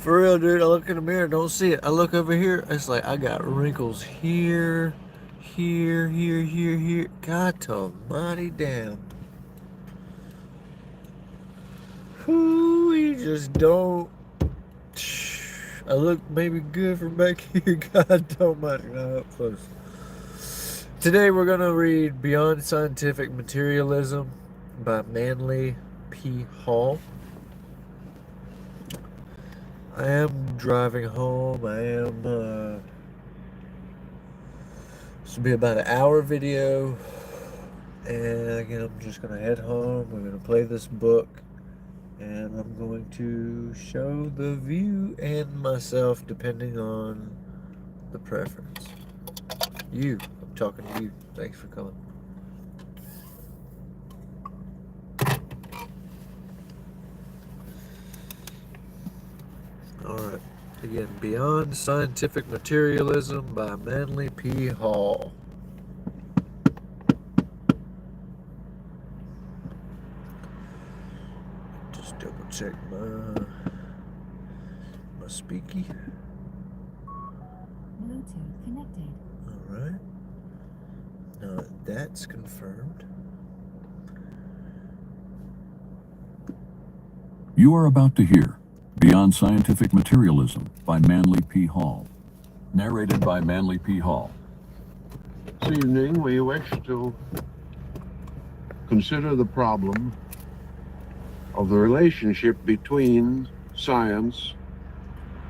For real, dude. I look in the mirror, don't see it. I look over here, it's like I got wrinkles here, here. God almighty damn. Whoo, you just don't. I look maybe good from back here. God almighty, not up close. Today we're going to read Beyond Scientific Materialism by Manly P. Hall. I am driving home. This will be about an hour video. And again, I'm just going to head home. We're going to play this book. And I'm going to show the view and myself depending on the preference. I'm talking to you. Thanks for coming. Alright, again, Beyond Scientific Materialism by Manly P. Hall. Just double check my speaky. Bluetooth connected. Alright. Now that's confirmed. You are about to hear Beyond Scientific Materialism by Manly P. Hall. Narrated by Manly P. Hall. This evening we wish to consider the problem of the relationship between science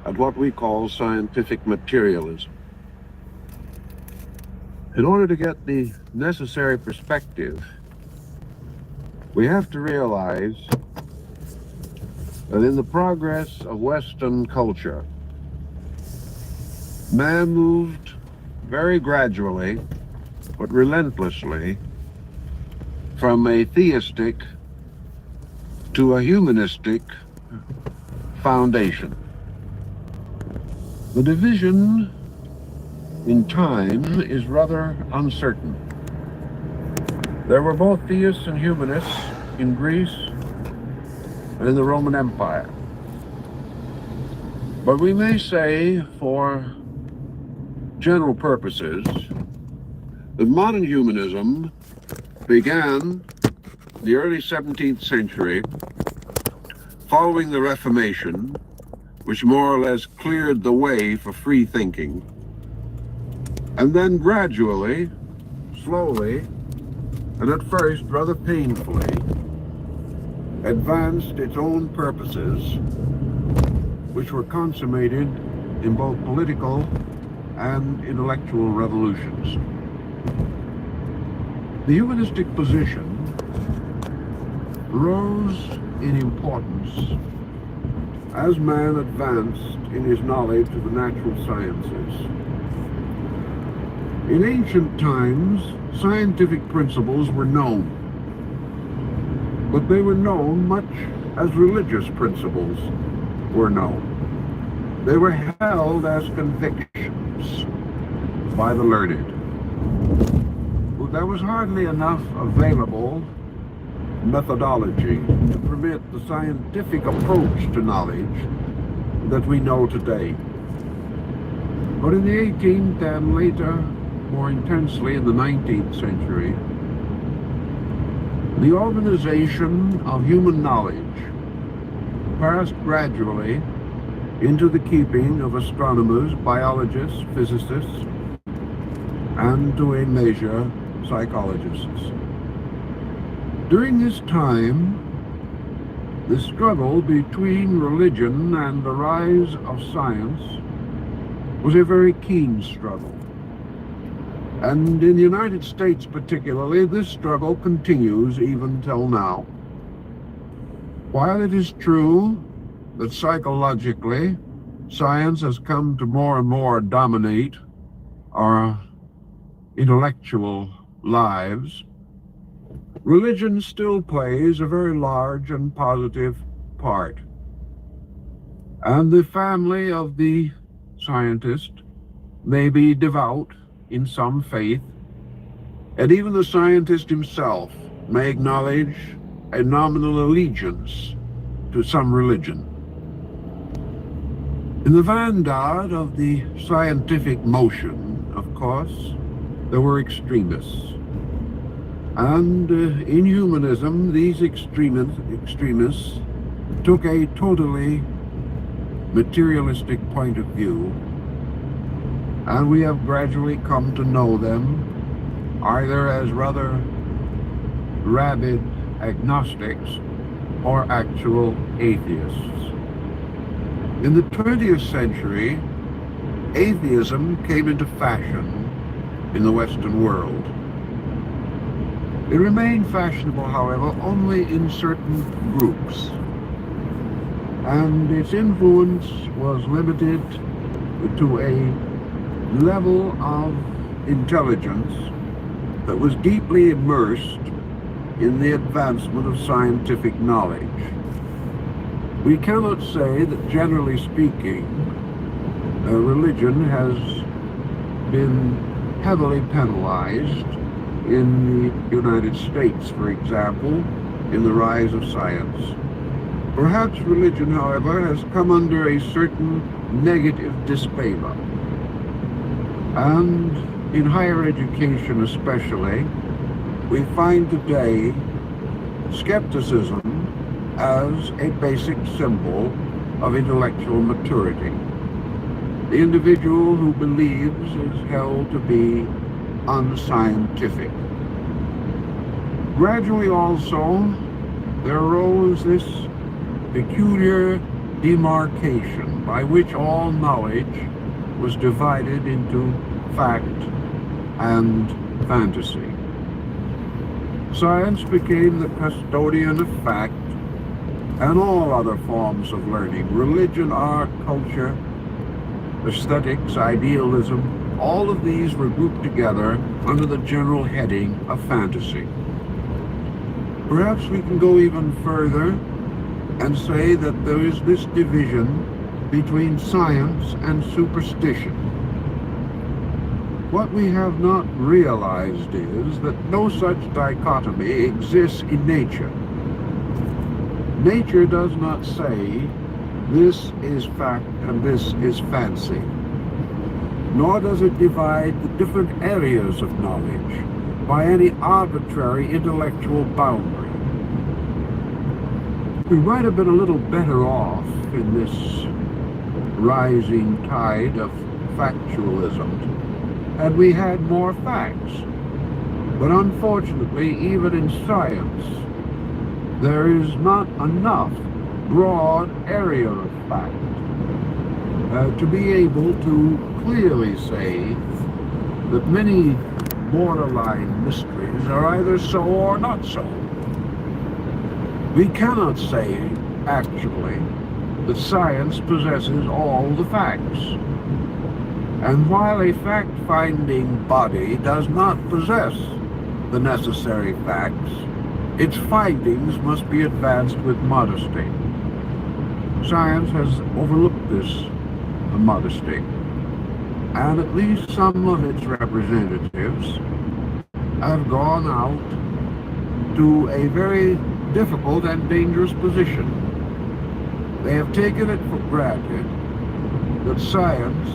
and what we call scientific materialism. In order to get the necessary perspective, we have to realize that in the progress of Western culture, man moved very gradually, but relentlessly, from a theistic to a humanistic foundation. The division in time is rather uncertain. There were both theists and humanists in Greece and in the Roman Empire. But we may say, for general purposes, that modern humanism began in the early 17th century following the Reformation, which more or less cleared the way for free thinking, and then gradually, slowly, and at first rather painfully, advanced its own purposes, which were consummated in both political and intellectual revolutions. The humanistic position rose in importance as man advanced in his knowledge of the natural sciences. In ancient times, scientific principles were known, but they were known much as religious principles were known. They were held as convictions by the learned. But there was hardly enough available methodology to permit the scientific approach to knowledge that we know today. But in the 18th and later, more intensely in the 19th century, the organization of human knowledge passed gradually into the keeping of astronomers, biologists, physicists, and to a measure, psychologists. During this time, the struggle between religion and the rise of science was a very keen struggle. And in the United States particularly, this struggle continues even till now. While it is true that psychologically, science has come to more and more dominate our intellectual lives, religion still plays a very large and positive part. And the family of the scientist may be devout in some faith, and even the scientist himself may acknowledge a nominal allegiance to some religion. In the vanguard of the scientific motion, of course, there were extremists. And in humanism, these extremists took a totally materialistic point of view, and we have gradually come to know them either as rather rabid agnostics or actual atheists. In the 20th century, atheism came into fashion in the Western world. It remained fashionable, however, only in certain groups, and its influence was limited to a level of intelligence that was deeply immersed in the advancement of scientific knowledge. We cannot say that, generally speaking, religion has been heavily penalized in the United States, for example, in the rise of science. Perhaps religion, however, has come under a certain negative disfavor. And in higher education especially, we find today skepticism as a basic symbol of intellectual maturity. The individual who believes is held to be unscientific. Gradually also, there arose this peculiar demarcation by which all knowledge was divided into fact and fantasy. Science became the custodian of fact and all other forms of learning. Religion, art, culture, aesthetics, idealism, all of these were grouped together under the general heading of fantasy. Perhaps we can go even further and say that there is this division between science and superstition. What we have not realized is that no such dichotomy exists in nature. Nature does not say this is fact and this is fancy, nor does it divide the different areas of knowledge by any arbitrary intellectual boundary. We might have been a little better off in this rising tide of factualism had we had more facts. But unfortunately, even in science, there is not enough broad area of fact to be able to clearly say that many borderline mysteries are either so or not so. We cannot say, actually, that science possesses all the facts. And while a fact-finding body does not possess the necessary facts, its findings must be advanced with modesty. Science has overlooked this modesty, and at least some of its representatives have gone out to a very difficult and dangerous position. They have taken it for granted that science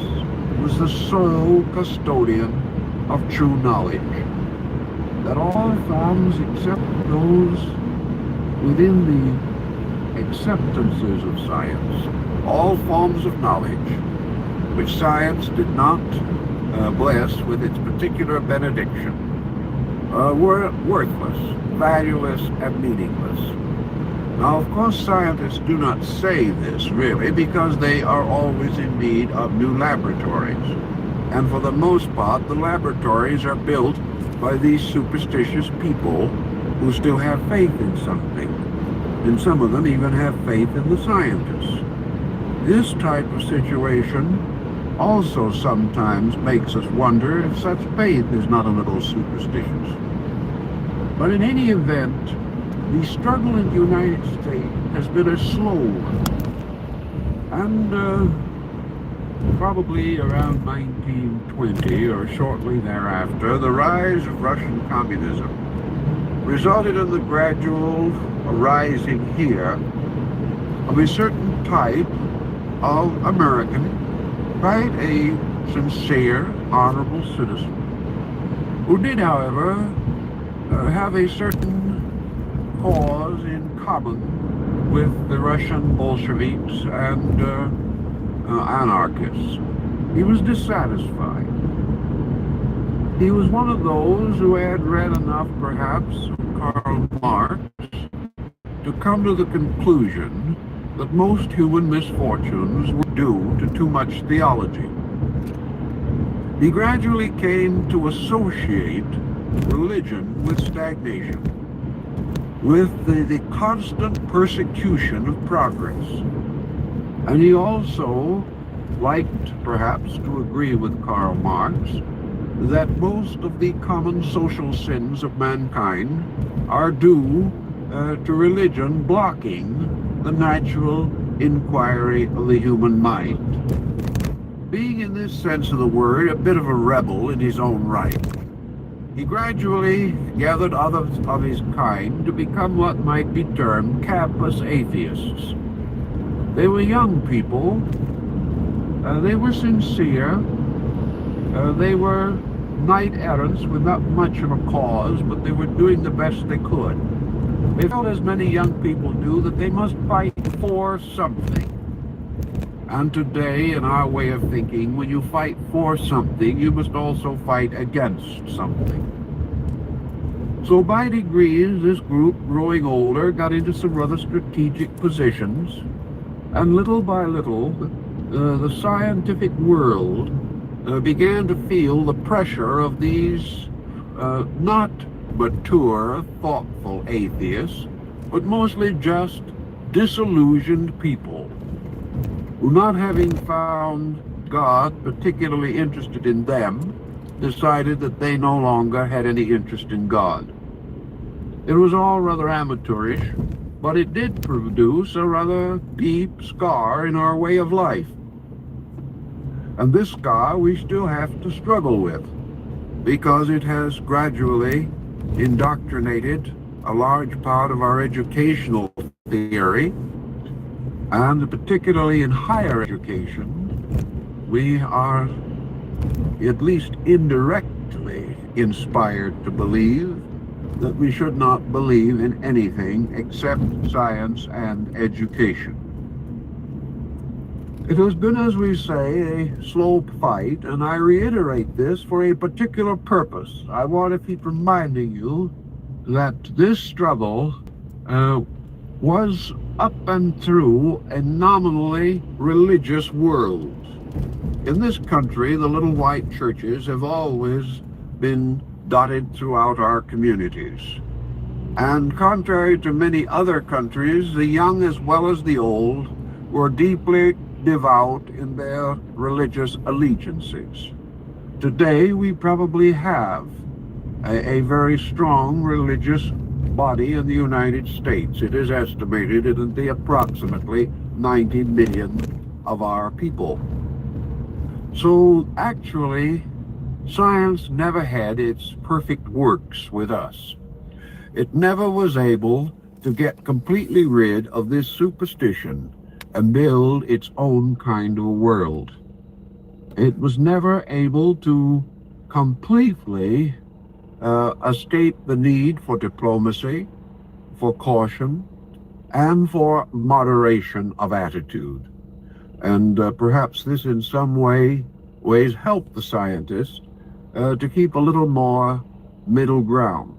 was the sole custodian of true knowledge, that all forms except those within the acceptances of science, all forms of knowledge which science did not bless with its particular benediction, were worthless, valueless, and meaningless. Now, of course, scientists do not say this, really, because they are always in need of new laboratories. And for the most part, the laboratories are built by these superstitious people who still have faith in something. And some of them even have faith in the scientists. This type of situation also sometimes makes us wonder if such faith is not a little superstitious. But in any event, the struggle in the United States has been a slow one. And probably around 1920 or shortly thereafter, the rise of Russian communism resulted in the gradual arising here of a certain type of American, quite a sincere, honorable citizen, who did, however, have a certain cause in common with the Russian Bolsheviks and anarchists. He was dissatisfied. He was one of those who had read enough, perhaps, of Karl Marx to come to the conclusion that most human misfortunes were due to too much theology. He gradually came to associate religion with stagnation, with the constant persecution of progress. And he also liked, perhaps, to agree with Karl Marx that most of the common social sins of mankind are due to religion blocking the natural inquiry of the human mind. Being, in this sense of the word, a bit of a rebel in his own right, he gradually gathered others of his kind to become what might be termed campus atheists. They were young people, they were sincere, they were knight errants with not much of a cause, but they were doing the best they could. They felt, as many young people do, that they must fight for something. And today, in our way of thinking, when you fight for something, you must also fight against something. So by degrees, this group, growing older, got into some rather strategic positions, and little by little, the scientific world began to feel the pressure of these not mature, thoughtful atheists, but mostly just disillusioned people who, not having found God particularly interested in them, decided that they no longer had any interest in God. It was all rather amateurish, but it did produce a rather deep scar in our way of life. And this scar we still have to struggle with, because it has gradually indoctrinated a large part of our educational theory, and particularly in higher education, we are at least indirectly inspired to believe that we should not believe in anything except science and education. It has been, as we say, a slow fight, and I reiterate this for a particular purpose. I want to keep reminding you that this struggle was up and through a nominally religious world. In this country, the little white churches have always been dotted throughout our communities. And contrary to many other countries, the young as well as the old were deeply devout in their religious allegiances. Today, we probably have a very strong religious body in the United States. It is estimated at the approximately 90 million of our people. So actually, science never had its perfect works with us. It never was able to get completely rid of this superstition and build its own kind of a world. It was never able to completely escape the need for diplomacy, for caution, and for moderation of attitude. And perhaps this in some ways helped the scientists to keep a little more middle ground.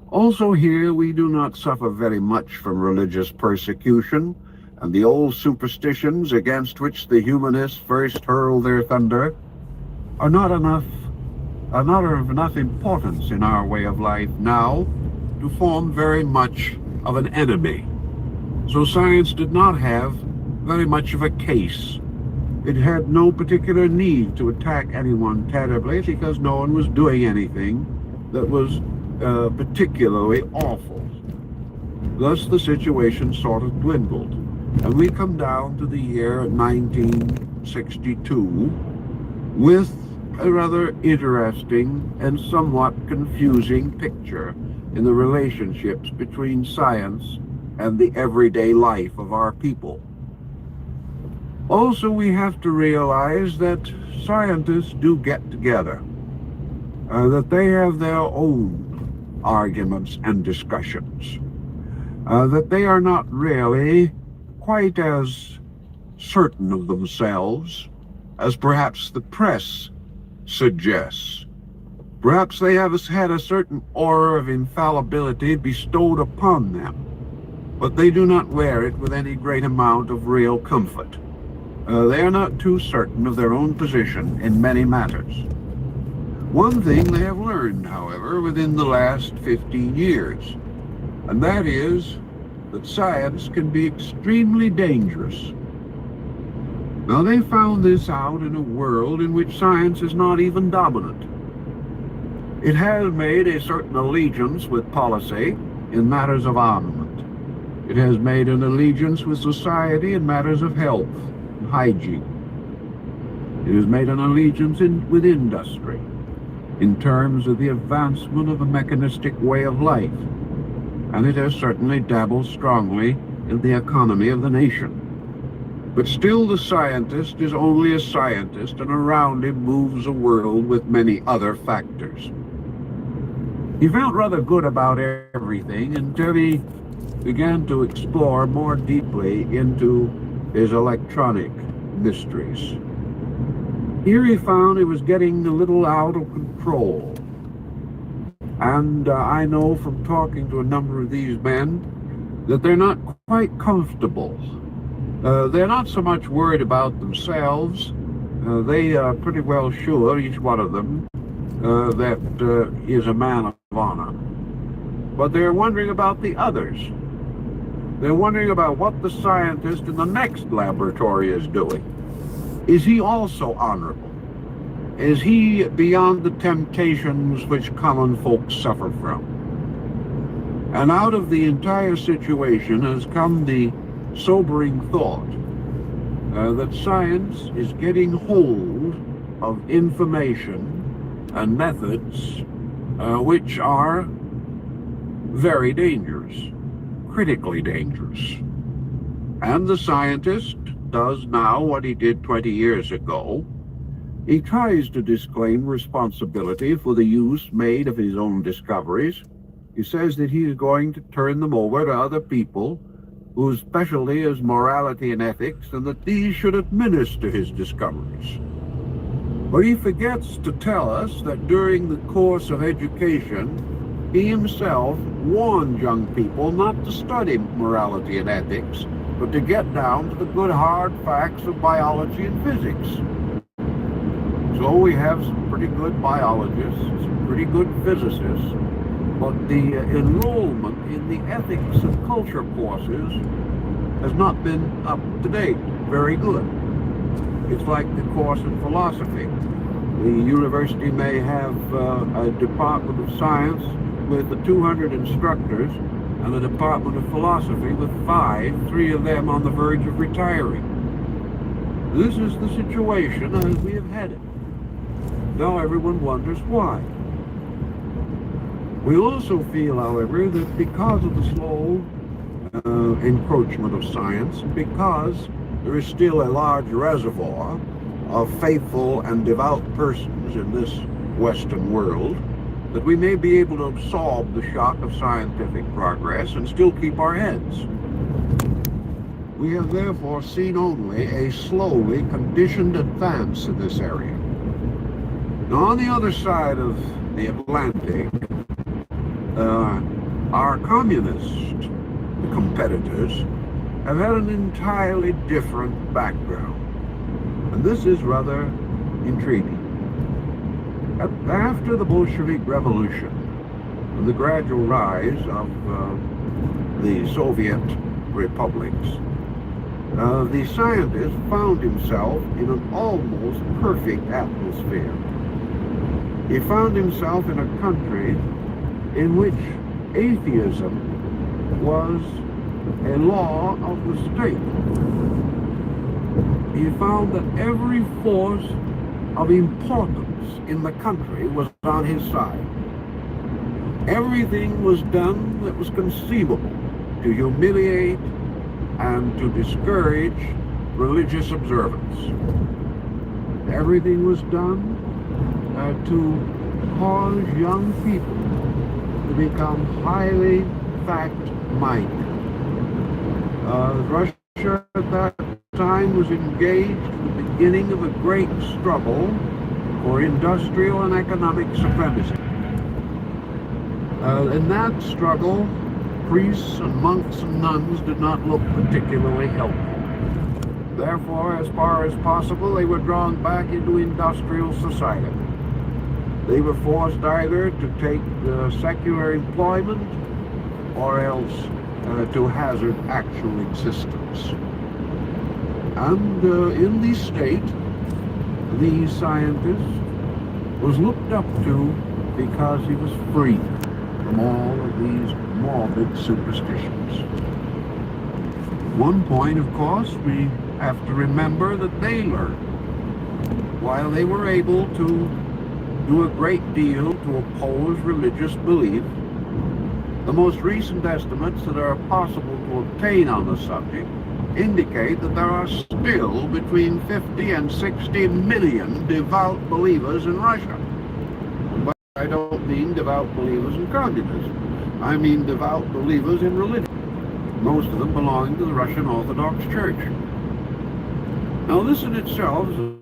Also here, we do not suffer very much from religious persecution, and the old superstitions against which the humanists first hurled their thunder are not of enough importance in our way of life now to form very much of an enemy. So science did not have very much of a case. It had no particular need to attack anyone terribly, because no one was doing anything that was particularly awful. Thus the situation sort of dwindled, and we come down to the year 1962 with a rather interesting and somewhat confusing picture in the relationships between science and the everyday life of our people. Also, we have to realize that scientists do get together, that they have their own arguments and discussions, that they are not really quite as certain of themselves as perhaps the press suggests. Perhaps they have had a certain aura of infallibility bestowed upon them, but they do not wear it with any great amount of real comfort. They are not too certain of their own position in many matters. One thing they have learned, however, within the last 15 years, and that is that science can be extremely dangerous. Now, they found this out in a world in which science is not even dominant. It has made a certain allegiance with policy in matters of armament. It has made an allegiance with society in matters of health and hygiene. It has made an allegiance with industry in terms of the advancement of a mechanistic way of life. And it has certainly dabbled strongly in the economy of the nation. But still the scientist is only a scientist, and around him moves a world with many other factors. He felt rather good about everything until he began to explore more deeply into his electronic mysteries. Here he found he was getting a little out of control. And I know from talking to a number of these men that they're not quite comfortable. They're not so much worried about themselves. They are pretty well sure, each one of them, that is a man of honor. But they're wondering about the others. They're wondering about what the scientist in the next laboratory is doing. Is he also honorable? Is he beyond the temptations which common folks suffer from? And out of the entire situation has come the sobering thought that science is getting hold of information and methods which are very dangerous, critically dangerous. And the scientist does now what he did 20 years ago. He tries to disclaim responsibility for the use made of his own discoveries. He says that he is going to turn them over to other people whose specialty is morality and ethics, and that these should administer his discoveries. But he forgets to tell us that during the course of education, he himself warned young people not to study morality and ethics, but to get down to the good hard facts of biology and physics. So we have some pretty good biologists, some pretty good physicists, but the enrollment in the ethics and culture courses has not been up to date, very good. It's like the course in philosophy. The university may have a department of science with 200 instructors and a department of philosophy with 3 of them on the verge of retiring. This is the situation as we have had it. Now everyone wonders why. We also feel, however, that because of the slow encroachment of science, because there is still a large reservoir of faithful and devout persons in this Western world, that we may be able to absorb the shock of scientific progress and still keep our heads. We have therefore seen only a slowly conditioned advance in this area. Now, on the other side of the Atlantic, our communist competitors have had an entirely different background, and this is rather intriguing. After the Bolshevik Revolution and the gradual rise of the Soviet republics, the scientist found himself in an almost perfect atmosphere. He found himself in a country in which atheism was a law of the state. He found that every force of importance in the country was on his side. Everything was done that was conceivable to humiliate and to discourage religious observance. Everything was done to cause young people to become highly fact-minded. Russia at that time was engaged in the beginning of a great struggle for industrial and economic supremacy. In that struggle, priests and monks and nuns did not look particularly healthy. Therefore, as far as possible, they were drawn back into industrial society. They were forced either to take secular employment or else to hazard actual existence. And in the state, the scientist was looked up to because he was free from all of these morbid superstitions. One point, of course, we have to remember that they learned. While they were able to do a great deal to oppose religious belief, the most recent estimates that are possible to obtain on the subject indicate that there are still between 50 and 60 million devout believers in Russia. But I don't mean devout believers in communism. I mean devout believers in religion, most of them belonging to the Russian Orthodox Church. Now this in itself is,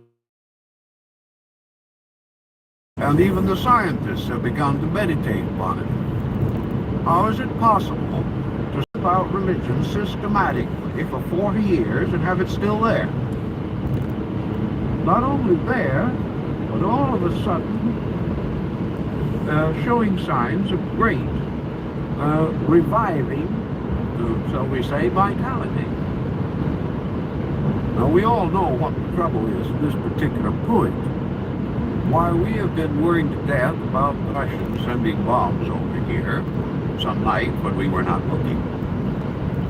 and even the scientists have begun to meditate upon it. How is it possible to strip out religion systematically for 40 years and have it still there? Not only there, but all of a sudden showing signs of great reviving, shall we say, vitality. Now we all know what the trouble is at this particular point. While we have been worried to death about the Russians sending bombs over here some night when we were not looking,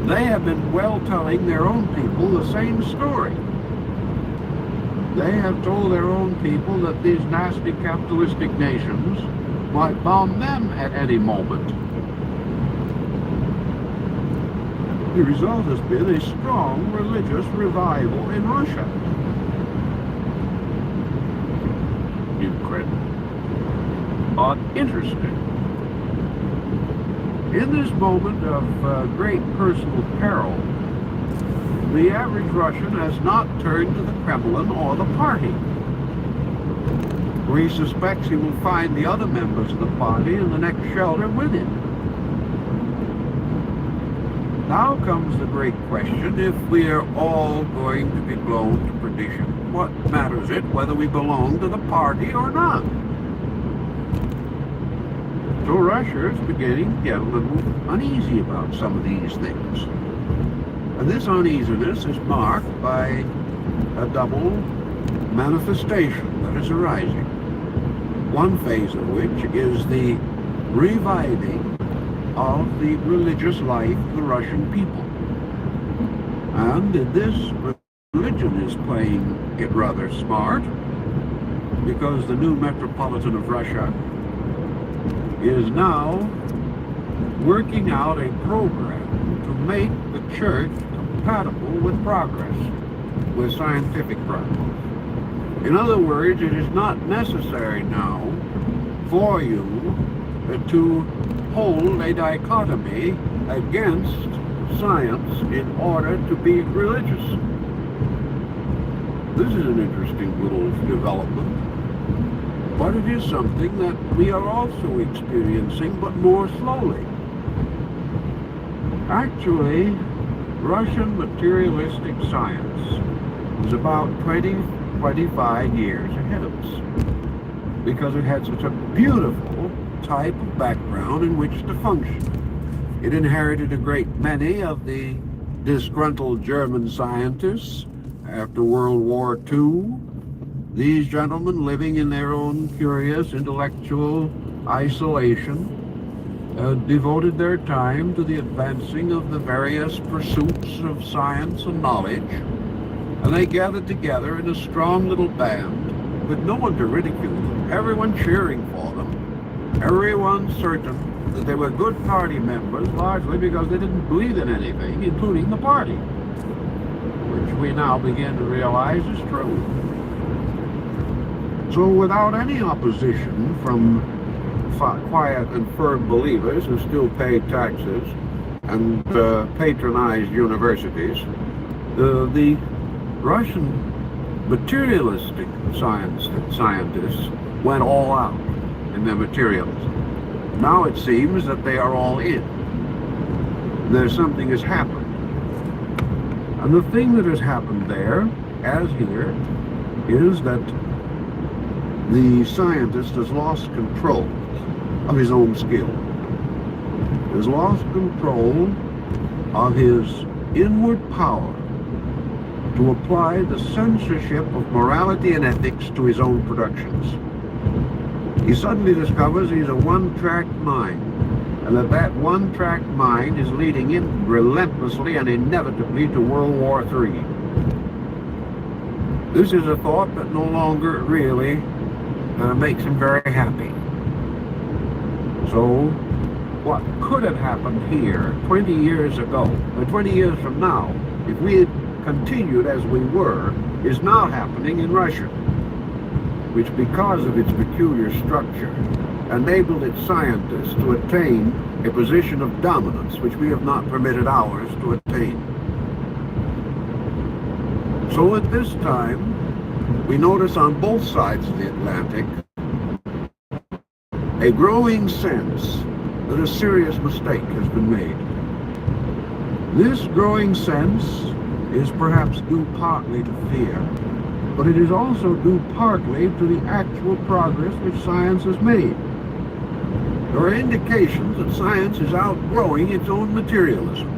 they have been well telling their own people the same story. They have told their own people that these nasty capitalistic nations might bomb them at any moment. The result has been a strong religious revival in Russia. Incredible. Interesting. In this moment of great personal peril, the average Russian has not turned to the Kremlin or the party, where he suspects he will find the other members of the party in the next shelter with him. Now comes the great question: if we are all going to be blown to perdition, what matters it whether we belong to the party or not? So Russia is beginning to get a little uneasy about some of these things. And this uneasiness is marked by a double manifestation that is arising. One phase of which is the reviving of the religious life of the Russian people. And in this, religion is playing it rather smart, because the new Metropolitan of Russia is now working out a program to make the church compatible with progress, with scientific progress. In other words, it is not necessary now for you to hold a dichotomy against science in order to be religious. This is an interesting little development, but it is something that we are also experiencing, but more slowly. Actually, Russian materialistic science is about 25 years ahead of us, because it had such a beautiful type of background in which to function. It inherited a great many of the disgruntled German scientists after World War II. These gentlemen, living in their own curious intellectual isolation, devoted their time to the advancing of the various pursuits of science and knowledge, and they gathered together in a strong little band with no one to ridicule them, everyone cheering for them, everyone certain that they were good party members, largely because they didn't believe in anything, including the party. which we now begin to realize is true. So without any opposition from quiet and firm believers who still pay taxes and patronize universities, the Russian materialistic scientists went all out in their materialism. Now it seems that they are all in. There's something has happened. And the thing that has happened there, as here, is that the scientist has lost control of his own skill. Has lost control of his inward power to apply the censorship of morality and ethics to his own productions. He suddenly discovers he's a one-track mind, and that one-track mind is leading him relentlessly and inevitably to World War III. This is a thought that no longer really makes him very happy. So, what could have happened here 20 years ago, or 20 years from now, if we had continued as we were, is now happening in Russia, which, because of its peculiar structure, enabled its scientists to attain a position of dominance which we have not permitted ours to attain. So at this time, we notice on both sides of the Atlantic a growing sense that a serious mistake has been made. This growing sense is perhaps due partly to fear, but it is also due partly to the actual progress which science has made. There are indications that science is outgrowing its own materialism.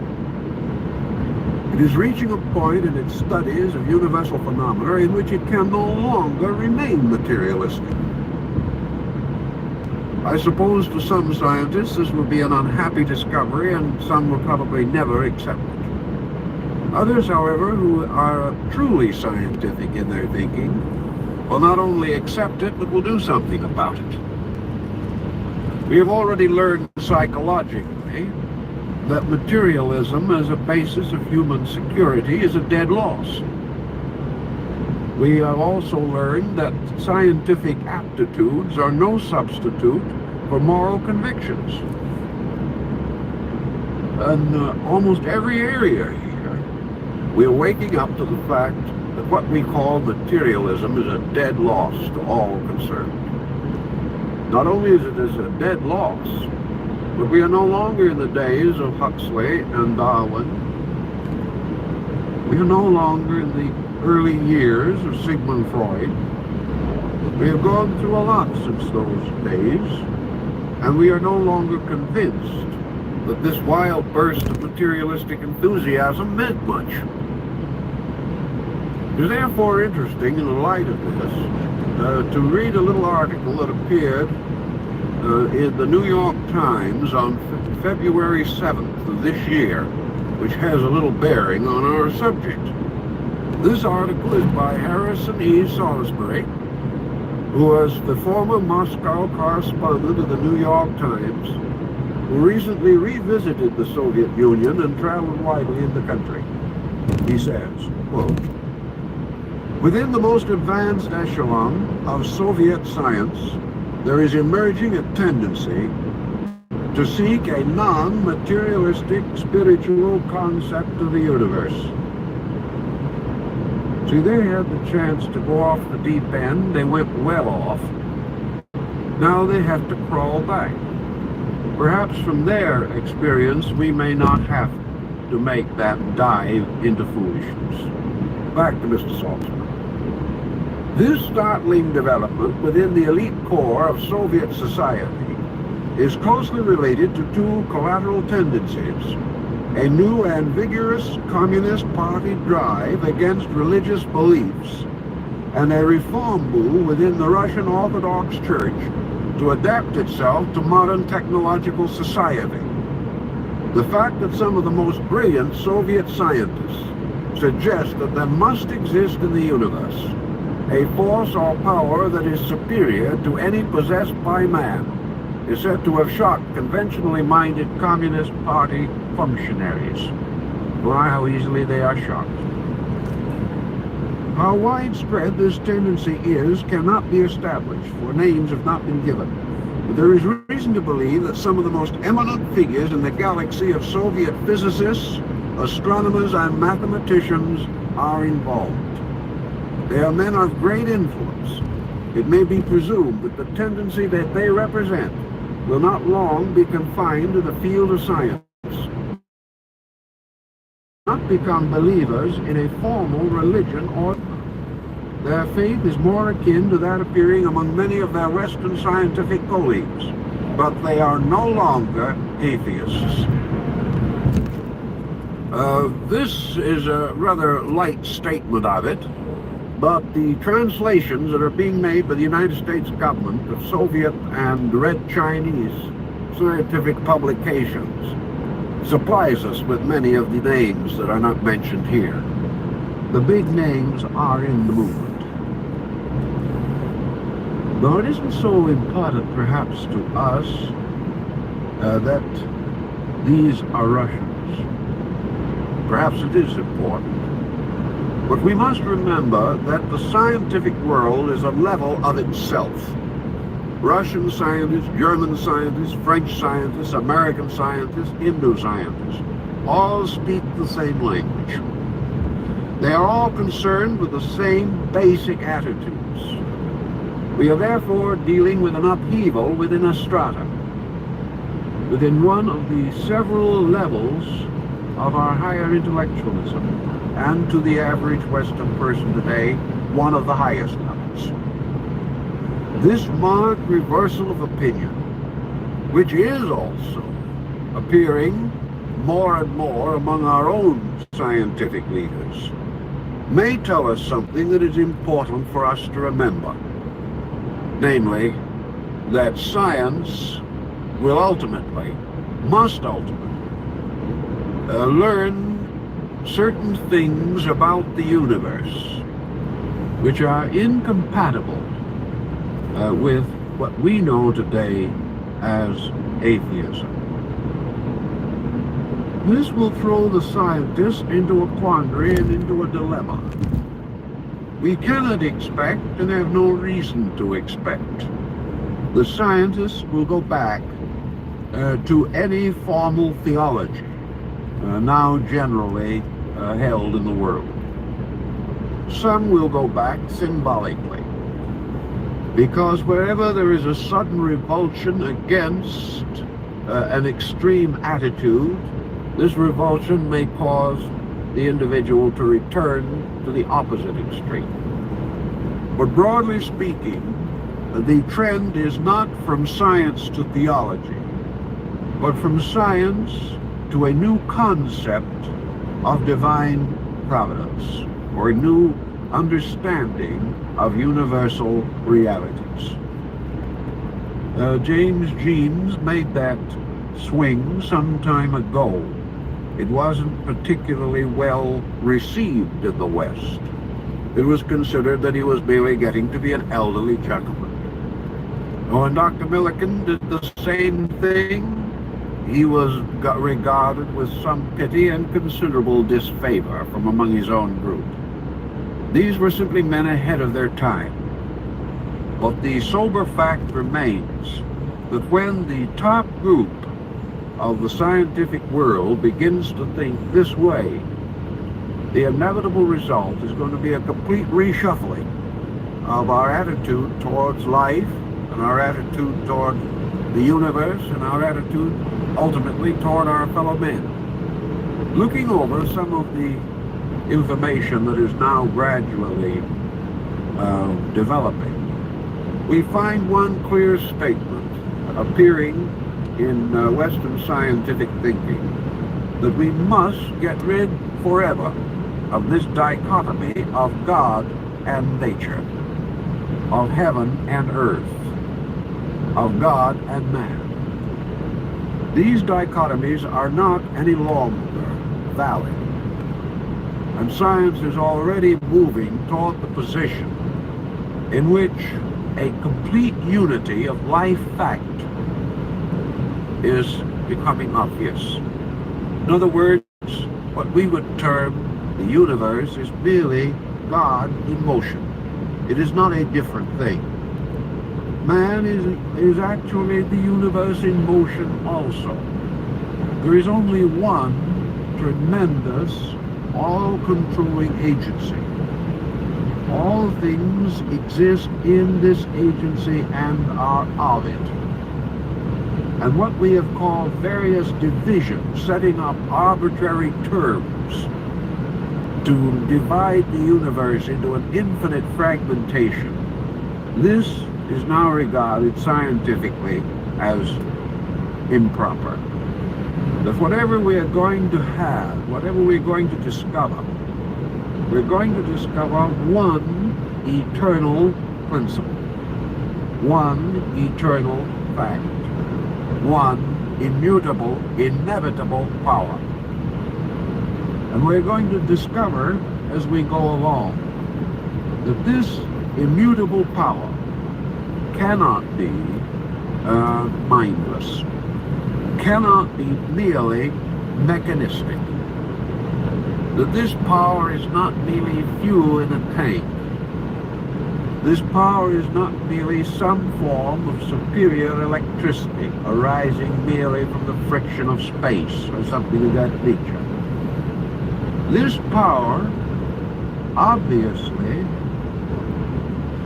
It is reaching a point in its studies of universal phenomena in which it can no longer remain materialistic. I suppose to some scientists this will be an unhappy discovery, and some will probably never accept it. Others, however, who are truly scientific in their thinking, will not only accept it, but will do something about it. We have already learned psychologically that materialism as a basis of human security is a dead loss. We have also learned that scientific aptitudes are no substitute for moral convictions. In almost every area here, we are waking up to the fact that what we call materialism is a dead loss to all concerned. Not only is it a dead loss, but we are no longer in the days of Huxley and Darwin. We are no longer in the early years of Sigmund Freud. We have gone through a lot since those days, and we are no longer convinced that this wild burst of materialistic enthusiasm meant much. It is therefore interesting, in the light of this, to read a little article that appeared in the New York Times on February 7th of this year, which has a little bearing on our subject. This article is by Harrison E. Salisbury, who was the former Moscow correspondent of the New York Times, who recently revisited the Soviet Union and traveled widely in the country. He says, quote, "Within the most advanced echelon of Soviet science, there is emerging a tendency to seek a non-materialistic spiritual concept of the universe." See, they had the chance to go off the deep end. They went well off. Now they have to crawl back. Perhaps from their experience, we may not have to make that dive into foolishness. Back to Mr. Saltzman. This startling development within the elite core of Soviet society is closely related to two collateral tendencies: a new and vigorous Communist Party drive against religious beliefs, and a reform move within the Russian Orthodox Church to adapt itself to modern technological society. The fact that some of the most brilliant Soviet scientists suggest that there must exist in the universe a force or power that is superior to any possessed by man is said to have shocked conventionally minded Communist Party functionaries. Why, how easily they are shocked. How widespread this tendency is cannot be established, for names have not been given. But there is reason to believe that some of the most eminent figures in the galaxy of Soviet physicists, astronomers, and mathematicians are involved. They are men of great influence. It may be presumed that the tendency that they represent will not long be confined to the field of science. Not become believers in a formal religion or their faith is more akin to that appearing among many of their Western scientific colleagues, but they are no longer atheists. This is a rather light statement of it, but the translations that are being made by the United States government of Soviet and Red Chinese scientific publications supplies us with many of the names that are not mentioned here. The big names are in the movement. Though it isn't so important perhaps to us that these are Russians. Perhaps it is important. But we must remember that the scientific world is a level of itself. Russian scientists, German scientists, French scientists, American scientists, Hindu scientists, all speak the same language. They are all concerned with the same basic attitudes. We are therefore dealing with an upheaval within a strata, within one of the several levels of our higher intellectualism, and to the average Western person today, one of the highest levels. This marked reversal of opinion, which is also appearing more and more among our own scientific leaders, may tell us something that is important for us to remember. Namely, that science will must ultimately, learn certain things about the universe which are incompatible with what we know today as atheism. This will throw the scientist into a quandary and into a dilemma. We cannot expect, and have no reason to expect, the scientists will go back to any formal theology now generally held in the world. Some will go back symbolically, because wherever there is a sudden revulsion against an extreme attitude, this revulsion may cause the individual to return to the opposite extreme. But broadly speaking, the trend is not from science to theology, but from science to a new concept of divine providence, or a new understanding of universal realities. James Jeans made that swing some time ago. It wasn't particularly well received in the West. It was considered that he was merely getting to be an elderly gentleman. When Dr. Millikan did the same thing, he was regarded with some pity and considerable disfavor from among his own group. These were simply men ahead of their time. But the sober fact remains that when the top group of the scientific world begins to think this way, the inevitable result is going to be a complete reshuffling of our attitude towards life, and our attitude toward the universe, and our attitude ultimately toward our fellow men. Looking over some of the information that is now gradually developing, we find one clear statement appearing in Western scientific thinking, that we must get rid forever of this dichotomy of God and nature, of heaven and earth, of God and man. These dichotomies are not any longer valid, and science is already moving toward the position in which a complete unity of life fact is becoming obvious. In other words, what we would term the universe is merely God in motion. It is not a different thing. Man is actually the universe in motion also. There is only one tremendous, all-controlling agency. All things exist in this agency and are of it. And what we have called various divisions, setting up arbitrary terms to divide the universe into an infinite fragmentation, this is now regarded scientifically as improper. That whatever we are going to have, whatever we're going to discover, we're going to discover one eternal principle, one eternal fact, one immutable, inevitable power. And we're going to discover as we go along that this immutable power cannot be mindless, cannot be merely mechanistic. That this power is not merely fuel in a tank. This power is not merely some form of superior electricity arising merely from the friction of space or something of that nature. This power, obviously,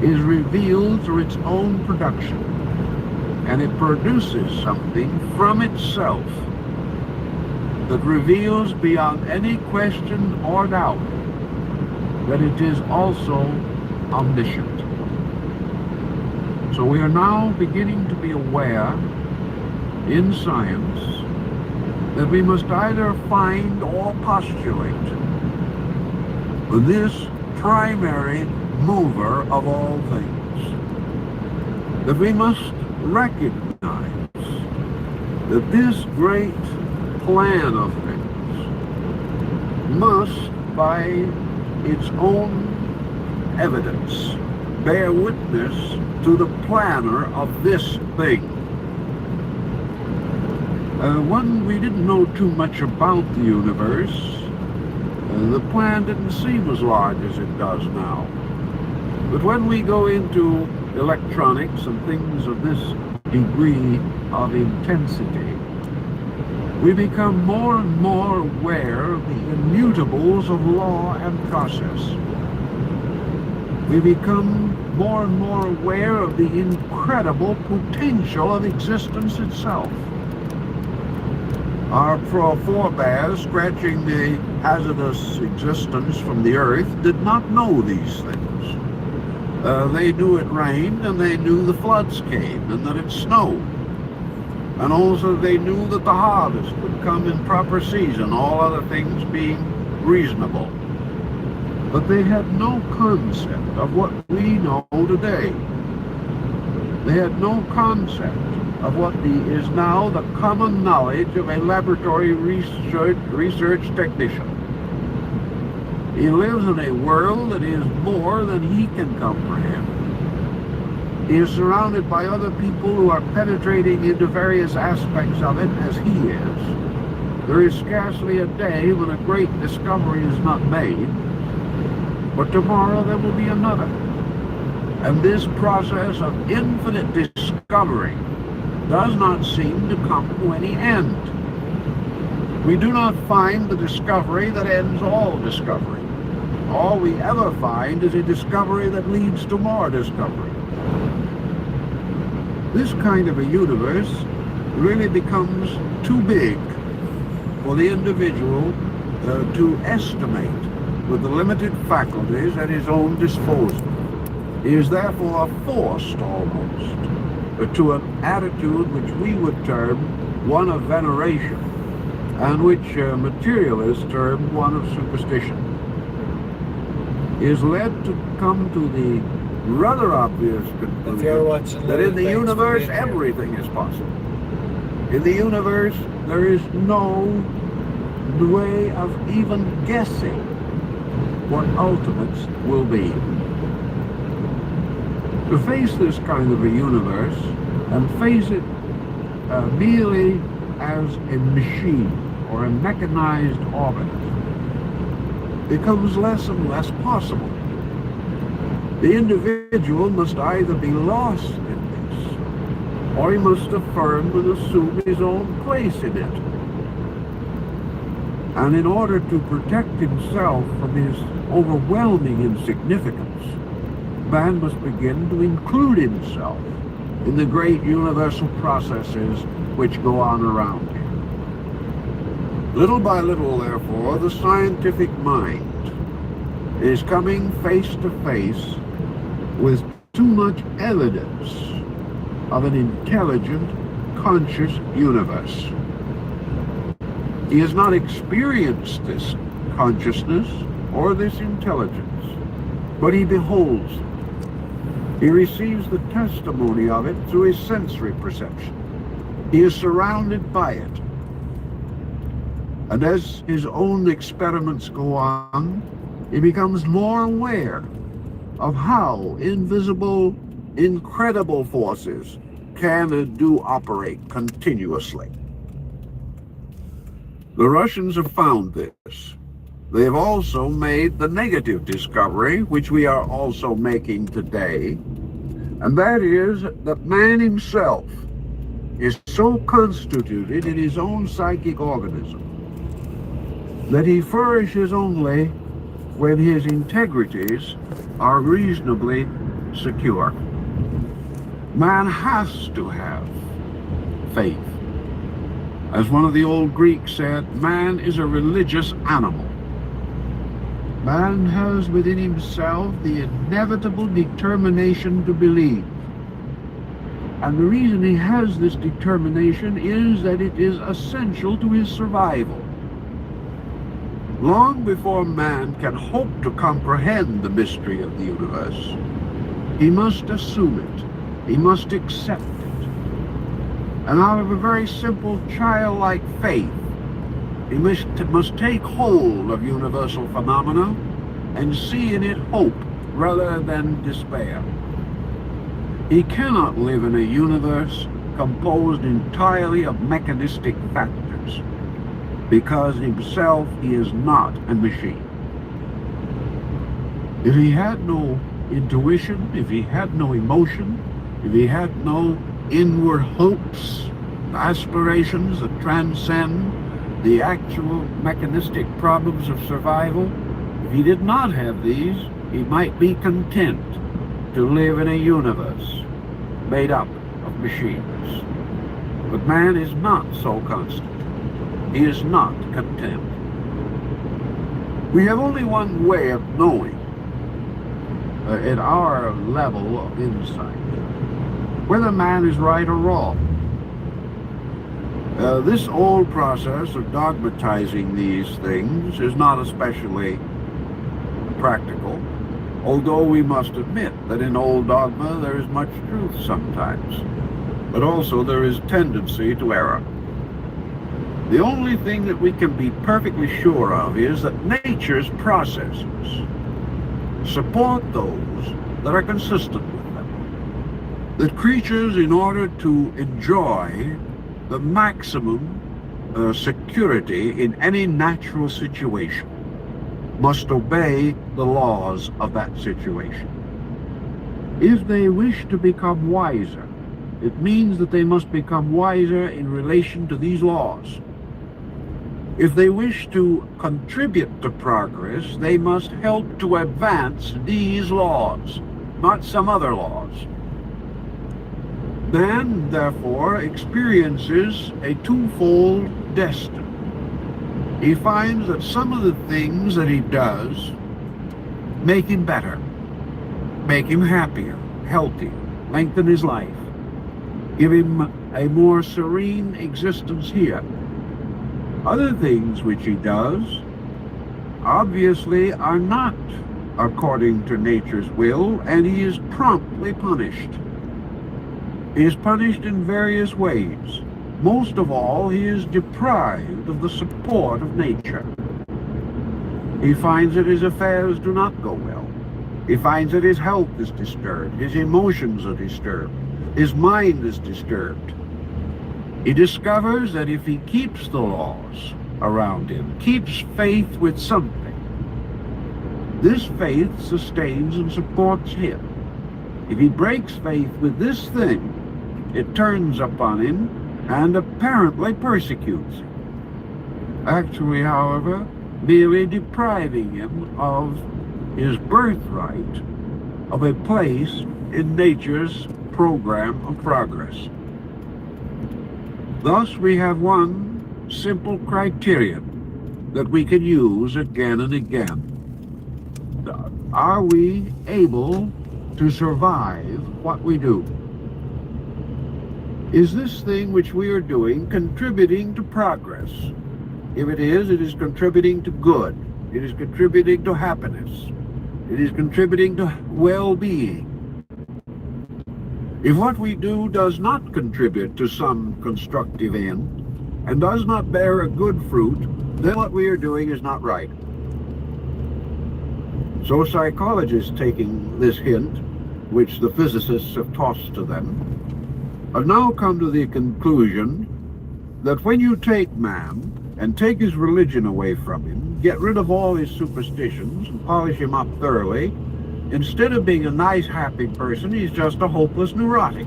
is revealed through its own production, and it produces something from itself that reveals beyond any question or doubt that it is also omniscient. So we are now beginning to be aware in science that we must either find or postulate this primary mover of all things. That we must recognize that this great plan of things must, by its own evidence, bear witness to the planner of this thing. When we didn't know too much about the universe, the plan didn't seem as large as it does now. But when we go into electronics and things of this degree of intensity, we become more and more aware of the immutables of law and process. We become more and more aware of the incredible potential of existence itself. Our forebears, scratching the hazardous existence from the earth, did not know these things. They knew it rained, and they knew the floods came, and that it snowed. And also they knew that the harvest would come in proper season, all other things being reasonable. But they had no concept of what we know today. They had no concept of what is now the common knowledge of a laboratory research technician. He lives in a world that is more than he can comprehend. He is surrounded by other people who are penetrating into various aspects of it as he is. There is scarcely a day when a great discovery is not made, but tomorrow there will be another. And this process of infinite discovery does not seem to come to any end. We do not find the discovery that ends all discovery. All we ever find is a discovery that leads to more discovery. This kind of a universe really becomes too big for the individual to estimate with the limited faculties at his own disposal. He is therefore forced almost to an attitude which we would term one of veneration, and which materialists term one of superstition. He is led to come to the rather obvious conclusion that in the universe everything is possible. In the universe there is no way of even guessing what ultimates will be. To face this kind of a universe and face it merely as a machine or a mechanized orbit becomes less and less possible. The individual must either be lost in this, or he must affirm and assume his own place in it. And in order to protect himself from his overwhelming insignificance, man must begin to include himself in the great universal processes which go on around him. Little by little, therefore, the scientific mind is coming face to face with too much evidence of an intelligent, conscious universe. He has not experienced this consciousness or this intelligence, but he beholds it. He receives the testimony of it through his sensory perception. He is surrounded by it. And as his own experiments go on, he becomes more aware of how invisible, incredible forces can and do operate continuously. The Russians have found this. They have also made the negative discovery, which we are also making today, and that is that man himself is so constituted in his own psychic organism that he flourishes only when his integrities are reasonably secure. Man has to have faith. As one of the old Greeks said, man is a religious animal. Man has within himself the inevitable determination to believe. And the reason he has this determination is that it is essential to his survival. Long before man can hope to comprehend the mystery of the universe, he must assume it. He must accept it. And out of a very simple childlike faith, he must take hold of universal phenomena and see in it hope rather than despair. He cannot live in a universe composed entirely of mechanistic factors, because himself he is not a machine. If he had no intuition, if he had no emotion, if he had no inward hopes, aspirations that transcend the actual mechanistic problems of survival, if he did not have these, he might be content to live in a universe made up of machines. But man is not so constant. He is not content. We have only one way of knowing at our level of insight whether man is right or wrong. This old process of dogmatizing these things is not especially practical, although we must admit that in old dogma there is much truth sometimes, but also there is tendency to error. The only thing that we can be perfectly sure of is that nature's processes support those that are consistent with them. That creatures, in order to enjoy the maximum security in any natural situation, must obey the laws of that situation. If they wish to become wiser, it means that they must become wiser in relation to these laws. If they wish to contribute to progress, they must help to advance these laws, not some other laws. Man, therefore, experiences a twofold destiny. He finds that some of the things that he does make him better, make him happier, healthier, lengthen his life, give him a more serene existence here. Other things which he does obviously are not according to nature's will, and he is promptly punished. He is punished in various ways. Most of all, he is deprived of the support of nature. He finds that his affairs do not go well. He finds that his health is disturbed, his emotions are disturbed, his mind is disturbed. He discovers that if he keeps the laws around him, keeps faith with something, This faith sustains and supports him. If he breaks faith with this thing, it turns upon him and apparently persecutes him. Actually, however, merely depriving him of his birthright of a place in nature's program of progress. Thus, we have one simple criterion that we can use again and again. Are we able to survive what we do? Is this thing which we are doing contributing to progress? If it is contributing to good. It is contributing to happiness. It is contributing to well-being. If what we do does not contribute to some constructive end and does not bear a good fruit, then what we are doing is not right. So psychologists, taking this hint, which the physicists have tossed to them, have now come to the conclusion that when you take man and take his religion away from him, get rid of all his superstitions and polish him up thoroughly, instead of being a nice, happy person, he's just a hopeless neurotic.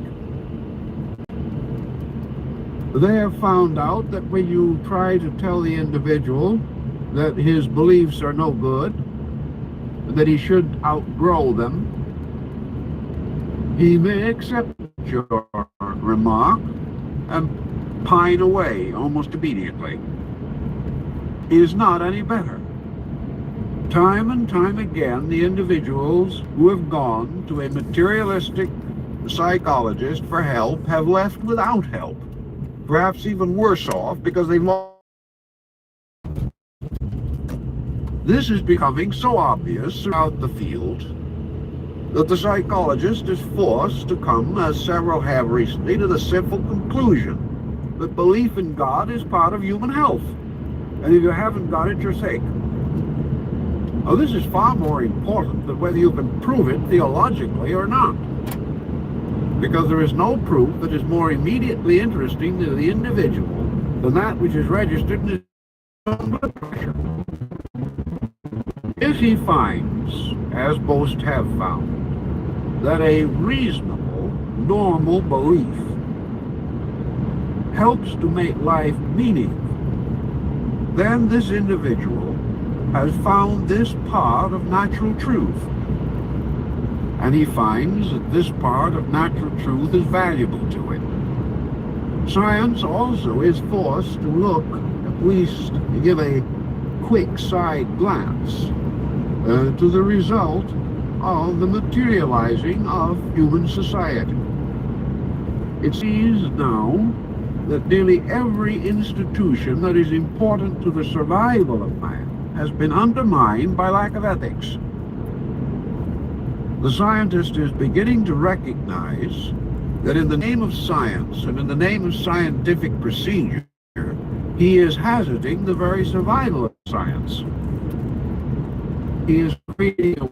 They have found out that when you try to tell the individual that his beliefs are no good, that he should outgrow them, he may accept your remark and pine away almost immediately. He is not any better. Time and time again, the individuals who have gone to a materialistic psychologist for help have left without help, perhaps even worse off because they've lost. This is becoming so obvious throughout the field that the psychologist is forced to come, as several have recently, to the simple conclusion that belief in God is part of human health. And if you haven't got it, you're sick. Now, this is far more important than whether you can prove it theologically or not, because there is no proof that is more immediately interesting to the individual than that which is registered in his own blood pressure. If he finds, as most have found, that a reasonable, normal belief helps to make life meaningful, then this individual has found this part of natural truth. And he finds that this part of natural truth is valuable to him. Science also is forced to look, at least to give a quick side glance, to the result of the materializing of human society. It seems now that nearly every institution that is important to the survival of man has been undermined by lack of ethics. The scientist is beginning to recognize that in the name of science and in the name of scientific procedure, he is hazarding the very survival of science. He is creating a